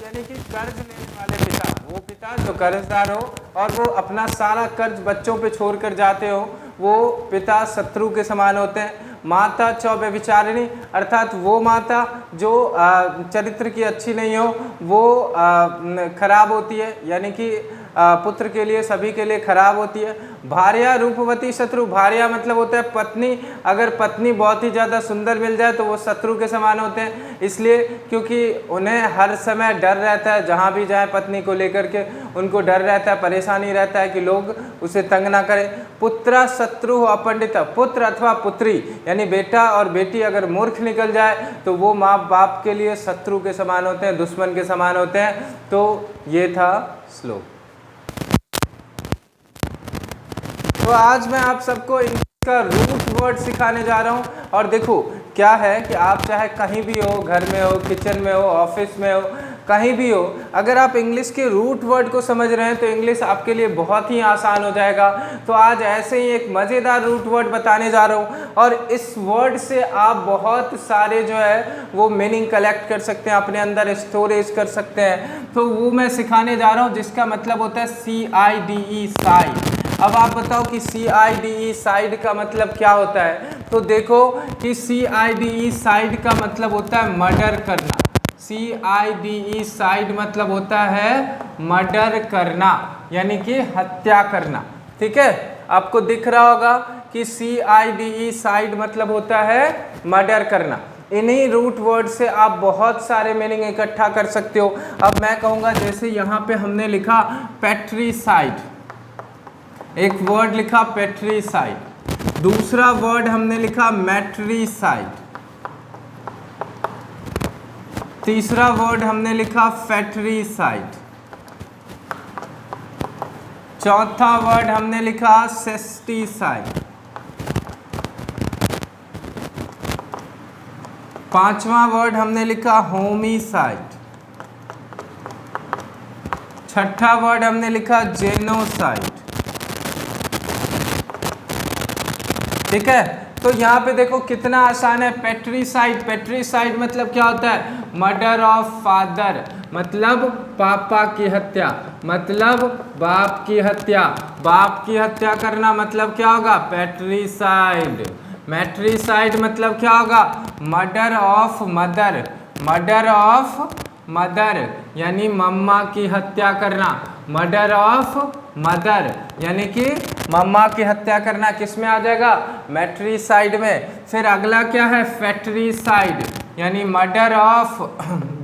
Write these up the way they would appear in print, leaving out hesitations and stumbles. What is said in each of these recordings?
यानी कि कर्ज लेने वाले पिता, वो पिता जो कर्जदार हो और वो अपना सारा कर्ज बच्चों पे छोड़ कर जाते हो, वो पिता शत्रु के समान होते हैं। माता च व्यभिचारिणी, अर्थात वो माता जो चरित्र की अच्छी नहीं हो, वो खराब होती है, यानी कि पुत्र के लिए सभी के लिए खराब होती है। भार्या रूपवती शत्रु, भार्या मतलब होता है पत्नी, अगर पत्नी बहुत ही ज़्यादा सुंदर मिल जाए तो वो शत्रु के समान होते हैं, इसलिए क्योंकि उन्हें हर समय डर रहता है, जहाँ भी जाए पत्नी को लेकर के उनको डर रहता है, परेशानी रहता है कि लोग उसे तंग ना करें। पुत्रा शत्रु अपंडित, पुत्र अथवा पुत्री यानी बेटा और बेटी अगर मूर्ख निकल जाए तो वो माँ बाप के लिए शत्रु के समान होते हैं, दुश्मन के समान होते हैं। तो ये था श्लोक। तो आज मैं आप सबको इंग्लिश का रूट वर्ड सिखाने जा रहा हूँ। और देखो क्या है कि आप चाहे कहीं भी हो, घर में हो, किचन में हो, ऑफिस में हो, कहीं भी हो, अगर आप इंग्लिश के रूट वर्ड को समझ रहे हैं तो इंग्लिश आपके लिए बहुत ही आसान हो जाएगा। तो आज ऐसे ही एक मज़ेदार रूट वर्ड बताने जा रहा हूँ और इस वर्ड से आप बहुत सारे जो है वो मीनिंग कलेक्ट कर सकते हैं, अपने अंदर स्टोरेज कर सकते हैं। तो वो मैं सिखाने जा रहा हूँ जिसका मतलब होता है CIDE, साइड। अब आप बताओ कि CIDE साइड का मतलब क्या होता है। तो देखो कि CIDE साइड का मतलब होता है मर्डर करना। CIDE साइड मतलब होता है मर्डर करना, यानी कि हत्या करना। ठीक है, आपको दिख रहा होगा कि CIDE साइड मतलब होता है मर्डर करना। इन्हीं रूट वर्ड से आप बहुत सारे मीनिंग इकट्ठा कर सकते हो। अब मैं कहूँगा जैसे यहाँ पे हमने लिखा पैट्रीसाइड, एक वर्ड लिखा पैट्रीसाइड, दूसरा वर्ड हमने लिखा मैट्रीसाइड, तीसरा वर्ड हमने लिखा फैट्रीसाइड, चौथा वर्ड हमने लिखा सेस्टीसाइड, पांचवा वर्ड हमने लिखा होमीसाइड, छठा वर्ड हमने लिखा जेनोसाइड। ठीक है, तो यहाँ पे देखो कितना आसान है। पैट्रीसाइड, पैट्रीसाइड मतलब क्या होता है? मर्डर ऑफ फादर, मतलब पापा की हत्या, मतलब बाप की हत्या। बाप की हत्या करना मतलब क्या होगा? पैट्रीसाइड। मैट्रीसाइड मतलब क्या होगा? Murder of mother, murder of mother यानी मम्मा की हत्या करना। मर्डर ऑफ मदर यानी कि मम्मा की हत्या करना किस में आ जाएगा? मैट्रीसाइड में। फिर अगला क्या है? फैट्रीसाइड यानी murder of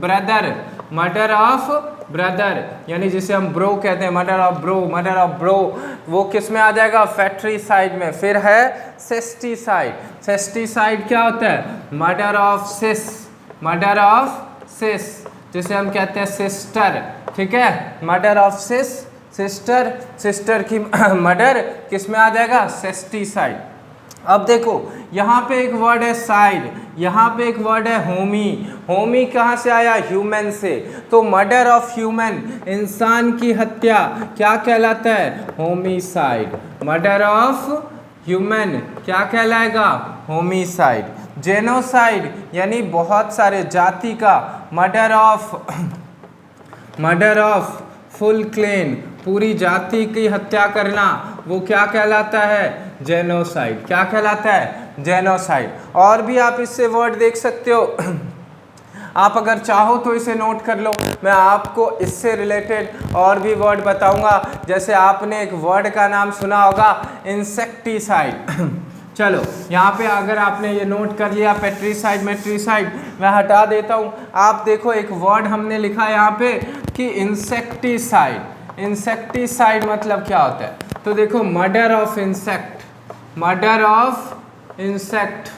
brother, murder of brother यानी जिसे हम ब्रो कहते हैं, murder of bro, murder of bro, वो किस में आ जाएगा? फैट्रीसाइड में। फिर है सेस्टीसाइड। सेस्टीसाइड क्या होता है? Murder of sis, murder of sis जिसे हम कहते हैं सिस्टर। ठीक है, murder of sis, sister, sister की मर्डर किस में आ जाएगा? सेस्टीसाइड। अब देखो यहाँ पे एक वर्ड है साइड, यहाँ पे एक वर्ड है होमी। होमी कहाँ से आया? ह्यूमन से। तो मर्डर ऑफ ह्यूमन, इंसान की हत्या, क्या कहलाता है? होमीसाइड। मर्डर ऑफ ह्यूमन क्या कहलाएगा? होमीसाइड। जेनोसाइड यानी बहुत सारे जाति का, murder of, murder of full clan, पूरी जाति की हत्या करना, वो क्या कहलाता है? जेनोसाइड। क्या कहलाता है? जेनोसाइड। और भी आप इससे वर्ड देख सकते हो, आप अगर चाहो तो इसे नोट कर लो, मैं आपको इससे रिलेटेड और भी वर्ड बताऊंगा। जैसे आपने एक वर्ड का नाम सुना होगा इंसेक्टिसाइड। चलो यहाँ पे अगर आपने ये नोट कर लिया पैट्रीसाइड, मैट्रीसाइड, मैं हटा देता हूँ। आप देखो एक वर्ड हमने लिखा यहाँ पे कि इंसेक्टिसाइड। इंसेक्टिसाइड मतलब क्या होता है? तो देखो murder of insect, murder of insect,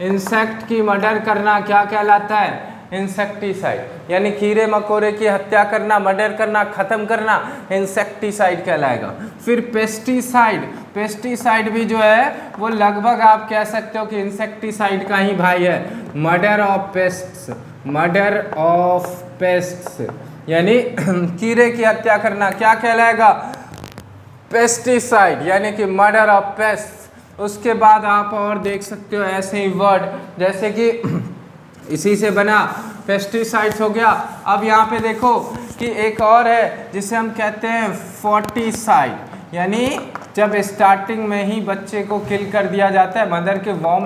insect की मर्डर करना क्या कहलाता है? इंसेक्टिसाइड यानी कीड़े मकोड़े की हत्या करना, मर्डर करना, खत्म करना, इंसेक्टिसाइड कहलाएगा। फिर पेस्टिसाइड, पेस्टिसाइड भी जो है वो लगभग आप कह सकते हो कि इंसेक्टिसाइड का ही भाई है। Murder of pests, murder of pests यानी कीड़े की हत्या करना क्या कहलाएगा? पेस्टिसाइड यानी कि मर्डर ऑफ पेस्ट। उसके बाद आप और देख सकते हो ऐसे ही वर्ड जैसे कि इसी से बना पेस्टिसाइड्स हो गया। अब यहाँ पे देखो कि एक और है जिसे हम कहते हैं फोर्टिसाइड, यानी जब स्टार्टिंग में ही बच्चे को किल कर दिया जाता है मदर के वॉम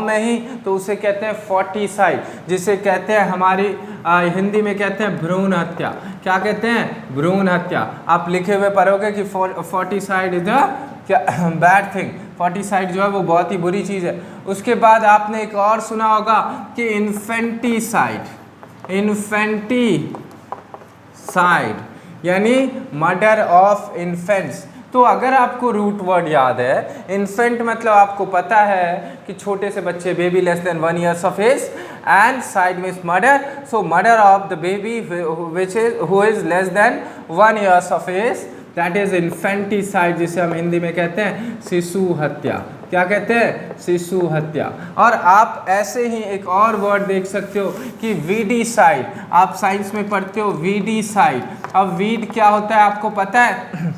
में ही, तो उसे कहते हैं फोर्टिसाइड, जिसे कहते हैं हमारी हिंदी में कहते हैं भ्रूण हत्या। क्या कहते हैं? भ्रूण हत्या। आप लिखे हुए पढ़ोगे कि फोर्टिसाइड इज अ बैड थिंग, फोर्टिसाइड जो है वो बहुत ही बुरी चीज़ है। उसके बाद आपने एक और सुना होगा कि इन्फेंटिसाइड, इन्फेंटिसाइड यानी मर्डर ऑफ इन्फेंट्स। तो अगर आपको रूट वर्ड याद है, इन्फेंट मतलब आपको पता है कि छोटे से बच्चे, baby less than 1 years of age, and side means murder, so murder of the baby which is who is less than 1 years of age, that is infanticide, जिसे हम हिंदी में कहते हैं शिशु हत्या। क्या कहते हैं? शिशु हत्या। और आप ऐसे ही एक और वर्ड देख सकते हो कि वीडीसाइड, आप साइंस में पढ़ते हो वीडीसाइड। अब वीड क्या होता है आपको पता है?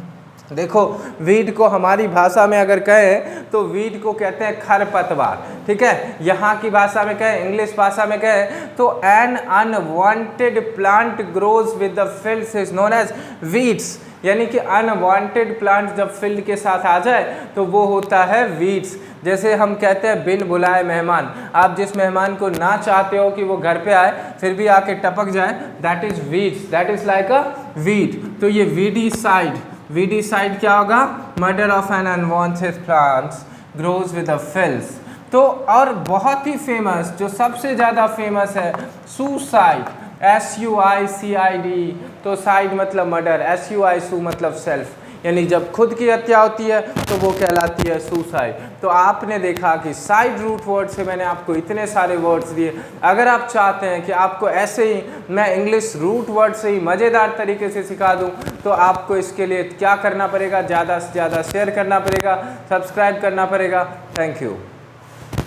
देखो, वीड को हमारी भाषा में अगर कहें तो वीड को कहते हैं खरपतवार, ठीक है। यहाँ की भाषा में कहें, इंग्लिश भाषा में कहें तो an unwanted plant grows with the fields is known as weeds, यानी कि अनवांटेड प्लांट जब फील्ड के साथ आ जाए तो वो होता है वीड्स। जैसे हम कहते हैं बिन बुलाए मेहमान, आप जिस मेहमान को ना चाहते हो कि वो घर पे आए फिर भी आके टपक जाए, that is weeds, that is like a weed. तो ये वीडीसाइड, वीडीसाइड क्या होगा? Murder of an unwanted plants grows with the fields. तो और बहुत ही फेमस, जो सबसे ज़्यादा फेमस है, सुसाइड, SUICID। तो साइड मतलब मर्डर, SUI मतलब सेल्फ, यानी जब खुद की हत्या होती है तो वो कहलाती है सुसाइड। तो आपने देखा कि साइड रूट वर्ड से मैंने आपको इतने सारे वर्ड्स दिए। अगर आप चाहते हैं कि आपको ऐसे ही मैं इंग्लिश रूट वर्ड से ही मज़ेदार तरीके से सिखा दूं, तो आपको इसके लिए क्या करना पड़ेगा? ज़्यादा से ज़्यादा शेयर करना पड़ेगा, सब्सक्राइब करना पड़ेगा। Thank you.